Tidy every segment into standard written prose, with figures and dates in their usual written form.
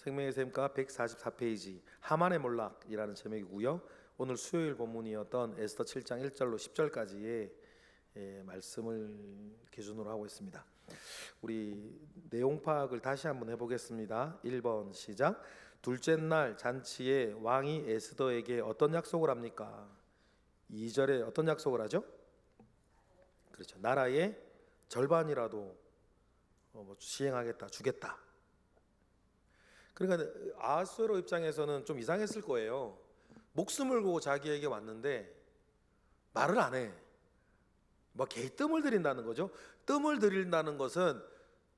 생명의 샘과 144페이지 하만의 몰락이라는 제목이고요. 오늘 수요일 본문이었던 에스더 7장 1절로 10절까지의 말씀을 기준으로 하고 있습니다. 우리 내용 파악을 다시 한번 해보겠습니다. 1번 시작. 둘째 날 잔치에 왕이 에스더에게 어떤 약속을 합니까? 2절에 어떤 약속을 하죠? 그렇죠. 나라의 절반이라도 시행하겠다, 주겠다. 그러니까 아하수에로 입장에서는 좀 이상했을 거예요. 목숨을 걸고 자기에게 왔는데 말을 안 해. 막 개의 뜸을 들인다는 거죠. 뜸을 들인다는 것은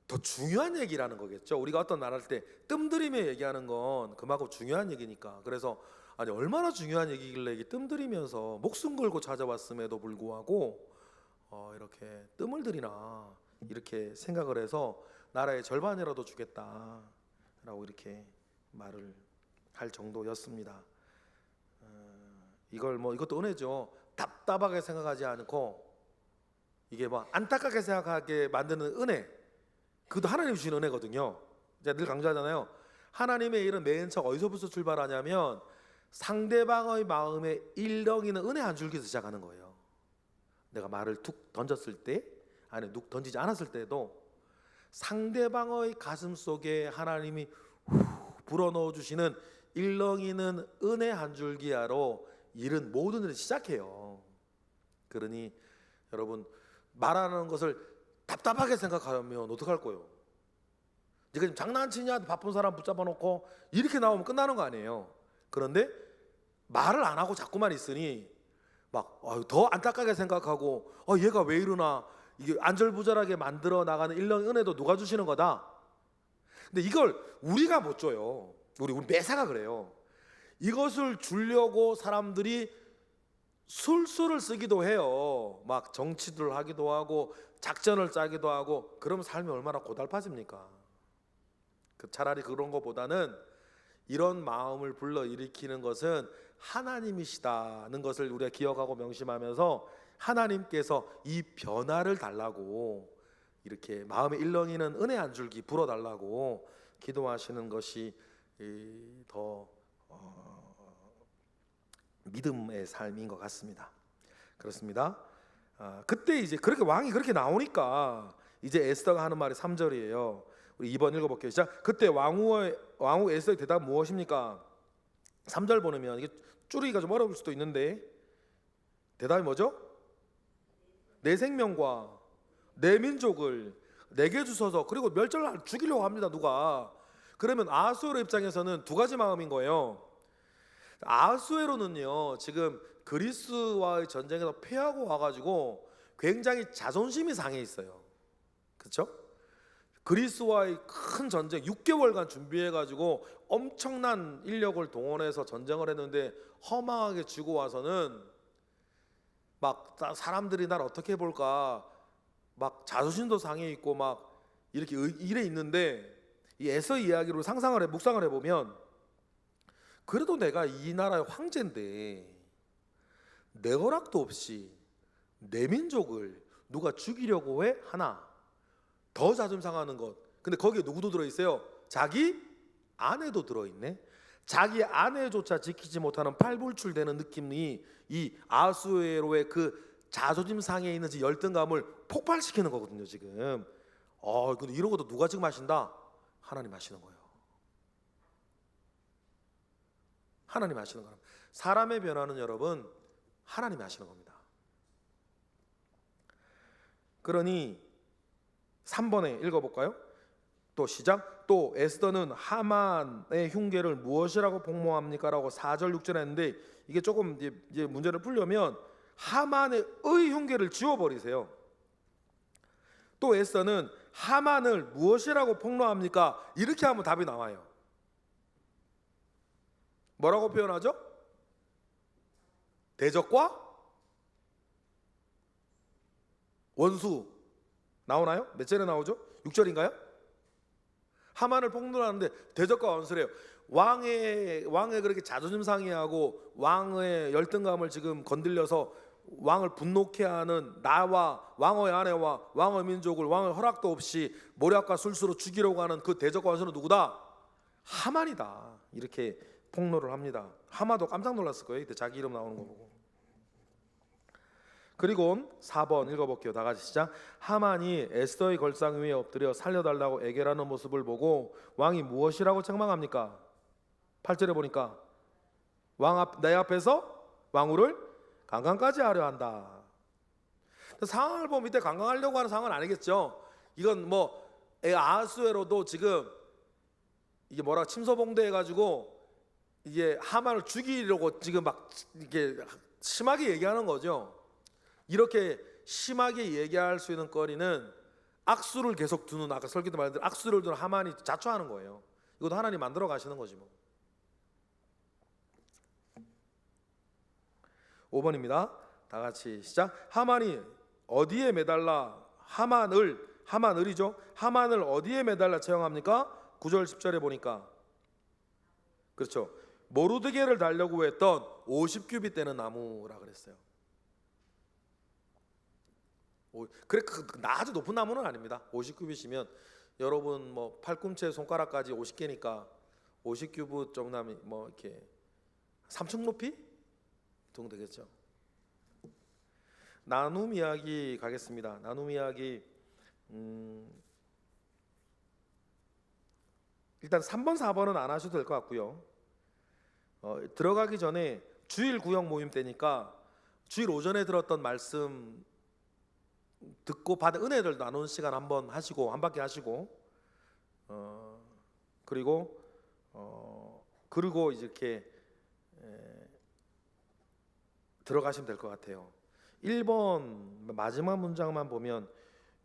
더 중요한 얘기라는 거겠죠. 우리가 어떤 말 할 때 뜸 들이며 얘기하는 건 그만큼 중요한 얘기니까. 그래서 아니 얼마나 중요한 얘기길래 이게 뜸 들이면서 목숨 걸고 찾아왔음에도 불구하고 이렇게 뜸을 들이나 이렇게 생각을 해서 나라의 절반이라도 주겠다라고 이렇게 말을 할 정도였습니다. 이것도 은혜죠. 답답하게 생각하지 않고 이게 안타깝게 생각하게 만드는 은혜, 그것도 하나님 주신 은혜거든요. 제가 늘 강조하잖아요. 하나님의 일은 맨 처음 어디서부터 출발하냐면 상대방의 마음에 일렁이는 은혜 한 줄기에서 시작하는 거예요. 내가 말을 툭 던졌을 때, 아니 툭 던지지 않았을 때도 상대방의 가슴 속에 하나님이 불어넣어 주시는 일렁이는 은혜 한 줄기야로 일은 모든 일을 시작해요. 그러니 여러분 말하는 것을 답답하게 생각하면 어떡할 거예요? 네가 지금 장난치냐? 바쁜 사람 붙잡아 놓고 이렇게 나오면 끝나는 거 아니에요. 그런데 말을 안 하고 자꾸만 있으니 더 안타깝게 생각하고 얘가 왜 이러나, 이게 안절부절하게 만들어 나가는 일렁 은혜도 누가 주시는 거다. 근데 이걸 우리가 못 줘요. 우리 매사가 그래요. 이것을 주려고 사람들이 술수를 쓰기도 해요. 막 정치를 하기도 하고 작전을 짜기도 하고. 그러면 삶이 얼마나 고달파집니까? 차라리 그런 것보다는 이런 마음을 불러일으키는 것은 하나님이시다는 것을 우리가 기억하고 명심하면서 하나님께서 이 변화를 달라고 이렇게 마음에 일렁이는 은혜 한 줄기 불어달라고 기도하시는 것이 더 믿음의 삶인 것 같습니다. 그렇습니다. 그때 이제 그렇게 왕이 그렇게 나오니까 이제 에스더가 하는 말이 3절이에요. 우리 2번 읽어볼게요. 시작. 그때 왕후 에스더의 대답은 무엇입니까? 3절 보면 이게 줄이기가 좀 어려울 수도 있는데 대답이 뭐죠? 내 생명과 내 민족을 내게 주소서. 그리고 멸절을 죽이려고 합니다. 누가? 그러면 아하수에로 입장에서는 두 가지 마음인 거예요. 아하수에로는요 지금 그리스와의 전쟁에서 패하고 와가지고 굉장히 자존심이 상해 있어요. 그렇죠? 그리스와의 큰 전쟁 6개월간 준비해가지고 엄청난 인력을 동원해서 전쟁을 했는데 허망하게 지고 와서는 막 사람들이 날 어떻게 볼까 자존심도 상해 있고 이렇게 이래 있는데, 이 에서 이야기로 묵상을 해보면 그래도 내가 이 나라의 황제인데 내 허락도 없이 내 민족을 누가 죽이려고 해? 하나 더 자존심 상하는 것. 근데 거기에 누구도 들어있어요? 자기 아내도 들어있네. 자기 아내조차 지키지 못하는 팔불출되는 느낌이 이 아하수에로의 그 자존심 상에 있는 열등감을 폭발시키는 거거든요 지금. 근데 이런 것도 누가 지금 하신다? 하나님 하시는 거예요. 하나님 하시는 거예요. 사람의 변화는 여러분 하나님이 하시는 겁니다. 그러니 3번에 읽어볼까요? 또 시작. 또 에스더는 하만의 흉계를 무엇이라고 복모합니까? 라고 4절 6절 했는데 이게 조금 이제 문제를 풀려면 하만의 흉계를 지워버리세요. 또 에스더는 하만을 무엇이라고 폭로합니까? 이렇게 하면 답이 나와요. 뭐라고 표현하죠? 대적과 원수. 나오나요? 몇 절에 나오죠? 6절인가요? 하만을 폭로하는데 대적과 원수래요. 왕의 그렇게 자존심 상해하고 왕의 열등감을 지금 건들려서 왕을 분노케 하는 나와 왕의 아내와 왕의 민족을 왕의 허락도 없이 모략과 술수로 죽이려고 하는 그 대적과 원수는 누구다? 하만이다 이렇게 폭로를 합니다. 하마도 깜짝 놀랐을 거예요. 이때 자기 이름 나오는 거 보고. 그리고 4번 읽어볼게요. 다 같이 시작. 하만이 에스더의 걸상 위에 엎드려 살려달라고 애결하는 모습을 보고 왕이 무엇이라고 책망합니까? 8절에 보니까 내 앞에서 왕후를 강간까지 하려 한다. 상황을 보면 이때 강간하려고 하는 상황은 아니겠죠. 이건 뭐 아하수에로도 지금 이게 뭐라 침소봉대 해가지고 이게 하만을 죽이려고 지금 막 이게 심하게 얘기하는 거죠. 이렇게 심하게 얘기할 수 있는 거리는 악수를 계속 두는, 아까 설교도 말했듯이 악수를 두는 하만이 자초하는 거예요. 이것도 하나님 만들어 가시는 거지 뭐. 5번입니다. 다 같이 시작. 하만이 어디에 매달라 하만을이죠. 하만을 어디에 매달라 채용합니까? 9절 10절에 보니까 그렇죠. 모르드게를 달려고 했던 50규빗 되는 나무라 그랬어요. 그래 아주 높은 나무는 아닙니다. 50규빗이면 여러분 뭐 팔꿈치 손가락까지 50개니까 50규빗 정도면 뭐 이렇게 3층 높이 정도 되겠죠. 나눔 이야기 가겠습니다. 나눔 이야기 일단 3번 4번은 안 하셔도 될 것 같고요. 들어가기 전에 주일 구역 모임 때니까 주일 오전에 들었던 말씀 듣고 받은 은혜들 나누는 시간 한번 하시고 한 바퀴 하시고 그리고 이렇게 들어가시면 될 것 같아요. 1번 마지막 문장만 보면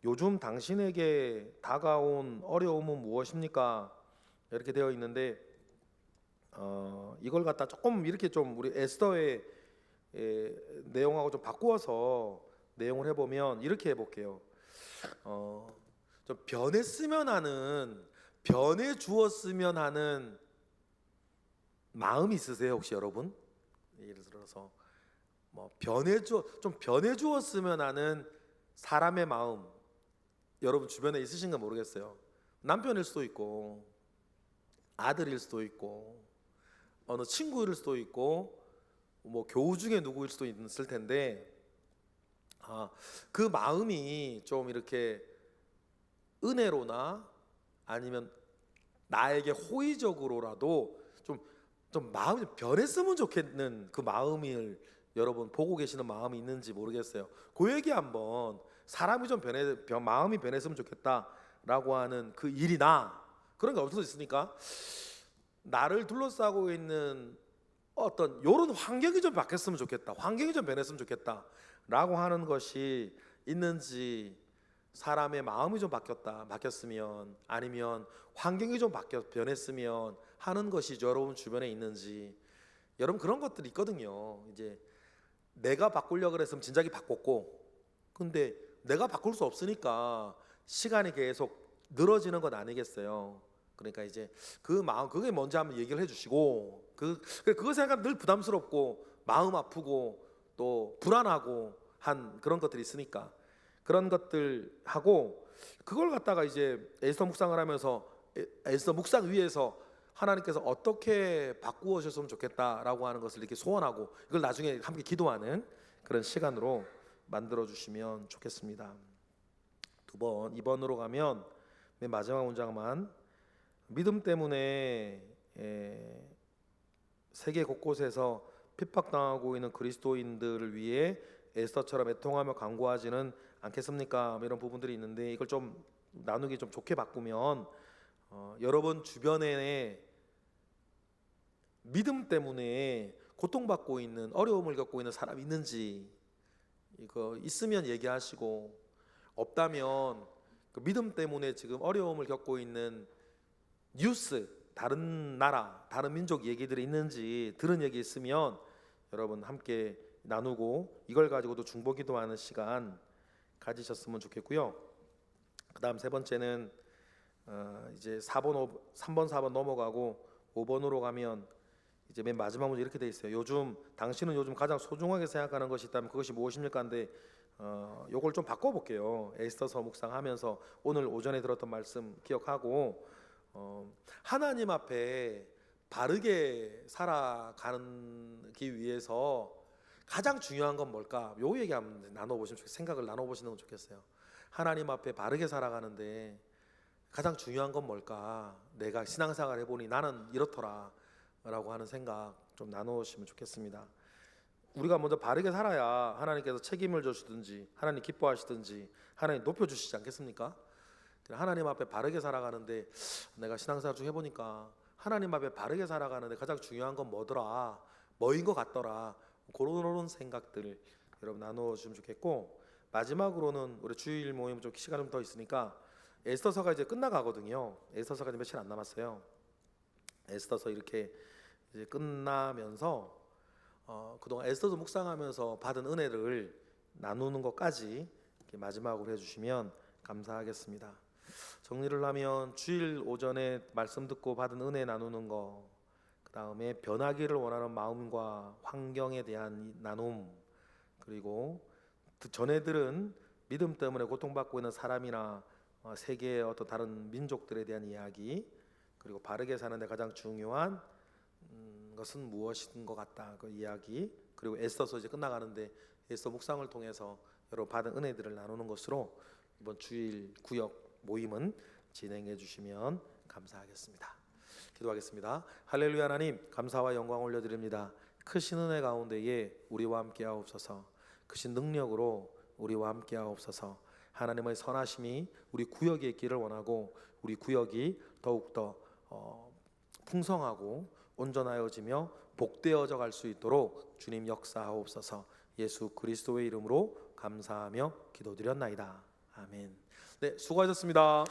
요즘 당신에게 다가온 어려움은 무엇입니까? 이렇게 되어 있는데 이걸 갖다 조금 이렇게 좀 우리 에스더의 내용하고 좀 바꾸어서 내용을 해보면 이렇게 해볼게요. 좀 변했으면 하는, 변해 주었으면 하는 마음이 있으세요 혹시 여러분? 예를 들어서 뭐 좀 변해 주었으면 하는 사람의 마음 여러분 주변에 있으신가 모르겠어요. 남편일 수도 있고 아들일 수도 있고 어느 친구일 수도 있고 뭐 교우 중에 누구일 수도 있을 텐데 그 마음이 좀 이렇게 은혜로나 아니면 나에게 호의적으로라도 좀 마음이 변했으면 좋겠는 그 마음을 여러분 보고 계시는 마음이 있는지 모르겠어요. 그 얘기 한번 사람이 좀 마음이 변했으면 좋겠다라고 하는 그 일이나 그런 게 없을 수 있으니까 나를 둘러싸고 있는 어떤 이런 환경이 좀 바뀌었으면 좋겠다, 환경이 좀 변했으면 좋겠다라고 하는 것이 있는지, 사람의 마음이 좀 바뀌었으면 아니면 환경이 좀 변했으면 하는 것이 여러분 주변에 있는지. 여러분 그런 것들이 있거든요. 이제 내가 바꾸려고 그랬으면 진작에 바꿨고 근데 내가 바꿀 수 없으니까 시간이 계속 늘어지는 건 아니겠어요. 그러니까 이제 그 마음 그게 뭔지 한번 얘기를 해주시고 그거 생각하면 늘 부담스럽고 마음 아프고 또 불안하고 한 그런 것들이 있으니까 그런 것들 하고 그걸 갖다가 이제 에스더 묵상을 하면서 에스더 묵상 위에서 하나님께서 어떻게 바꾸어 주셨으면 좋겠다라고 하는 것을 이렇게 소원하고 이걸 나중에 함께 기도하는 그런 시간으로 만들어 주시면 좋겠습니다. 2번으로 가면 맨 마지막 문장만 믿음 때문에 세계 곳곳에서 핍박당하고 있는 그리스도인들을 위해 에스더처럼 애통하며 간구하지는 않겠습니까? 이런 부분들이 있는데 이걸 좀 나누기 좀 좋게 바꾸면 여러분 주변에 믿음 때문에 고통받고 있는 어려움을 겪고 있는 사람이 있는지 이거 있으면 얘기하시고 없다면 그 믿음 때문에 지금 어려움을 겪고 있는 뉴스 다른 나라 다른 민족 얘기들이 있는지 들은 얘기 있으면 여러분 함께 나누고 이걸 가지고도 중보기도하는 시간 가지셨으면 좋겠고요. 그 다음 세 번째는 이제 3번 4번 넘어가고 5번으로 가면 이제 맨 마지막 문제 이렇게 돼 있어요. 당신은 요즘 가장 소중하게 생각하는 것이 있다면 그것이 무엇입니까? 근데 요걸 좀 바꿔볼게요. 에스더서 묵상하면서 오늘 오전에 들었던 말씀 기억하고 하나님 앞에 바르게 살아가기 위해서 가장 중요한 건 뭘까? 요 얘기 한번 나눠보시면 좋겠어요. 생각을 나눠보시는 건 좋겠어요. 하나님 앞에 바르게 살아가는데 가장 중요한 건 뭘까? 내가 신앙생활 해보니 나는 이렇더라 라고 하는 생각 좀 나누시면 좋겠습니다. 우리가 먼저 바르게 살아야 하나님께서 책임을 주시든지 하나님 기뻐하시든지 하나님 높여주시지 않겠습니까? 하나님 앞에 바르게 살아가는데 내가 신앙생활 좀 해보니까 하나님 앞에 바르게 살아가는데 가장 중요한 건 뭐더라, 뭐인 것 같더라, 그런 생각들 여러분 나누어주시면 좋겠고, 마지막으로는 우리 주일 모임 좀 시간 좀 더 있으니까 에스더서가 이제 끝나가거든요. 에스더서가 이제 며칠 안 남았어요. 에스더서 이렇게 이제 끝나면서 그동안 에스더서 묵상하면서 받은 은혜를 나누는 것까지 이렇게 마지막으로 해주시면 감사하겠습니다. 정리를 하면 주일 오전에 말씀 듣고 받은 은혜 나누는 거, 그 다음에 변하기를 원하는 마음과 환경에 대한 나눔, 그리고 전에들은 믿음 때문에 고통받고 있는 사람이나 세계의 어떤 다른 민족들에 대한 이야기, 그리고 바르게 사는데 가장 중요한 것은 무엇인 것 같다 그 이야기, 그리고 에스더서 이제 끝나가는데 에스더 묵상을 통해서 여러 받은 은혜들을 나누는 것으로 이번 주일 구역 모임은 진행해 주시면 감사하겠습니다. 기도하겠습니다. 할렐루야. 하나님 감사와 영광 올려드립니다. 크신 은혜 가운데에 우리와 함께 하옵소서. 크신 능력으로 우리와 함께 하옵소서. 하나님의 선하심이 우리 구역에 있기를 원하고 우리 구역이 더욱더 풍성하고 온전하여지며 복되어져 갈 수 있도록 주님 역사하옵소서. 예수 그리스도의 이름으로 감사하며 기도드렸나이다. 아멘. 네, 수고하셨습니다.